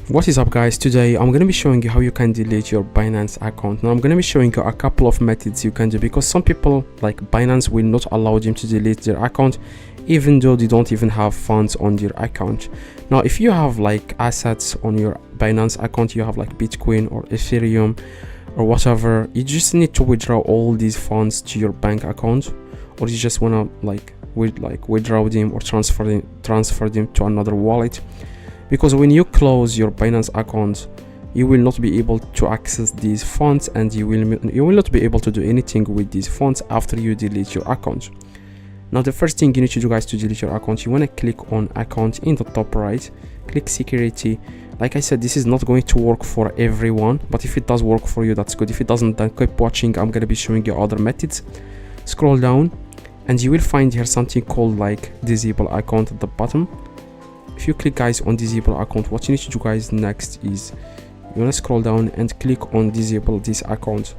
What is up, guys? Today I'm going to be showing you how you can delete your Binance account. Now I'm going to be showing you a couple of methods you can do, because some people like Binance will not allow them to delete their account even though they don't even have funds on their account. Now if you have like assets on your Binance account, you have like Bitcoin or Ethereum or whatever, you just need to withdraw all these funds to your bank account, or you just want to withdraw them or transfer them to another wallet. Because when you close your Binance account, you will not be able to access these funds, and you will not be able to do anything with these funds after you delete your account. Now the first thing you need to do, guys, to delete your account, you want to click on account in the top right, click security. Like I said, this is not going to work for everyone, but if it does work for you, that's good. If it doesn't, then keep watching. I'm going to be showing you other methods. Scroll down and you will find here something called like disable account at the bottom. If you click, guys, on disable account, what you need to do, guys, next is you want to scroll down and click on disable this account.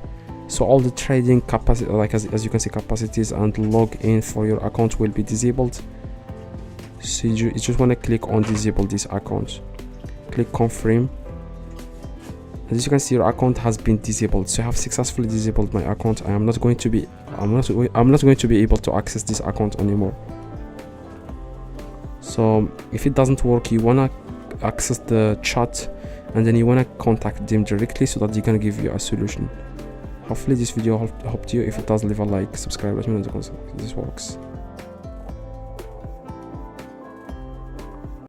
So all the trading capacity, like as you can see, capacities and login for your account will be disabled. So you just want to click on disable this account, click confirm. As you can see, your account has been disabled. So I have successfully disabled my account. I'm not going to be able to access this account anymore. So if it doesn't work, you wanna access the chat and then you wanna contact them directly so that they can give you a solution. Hopefully this video helped you. If it does, leave a like, subscribe, let me know if this works.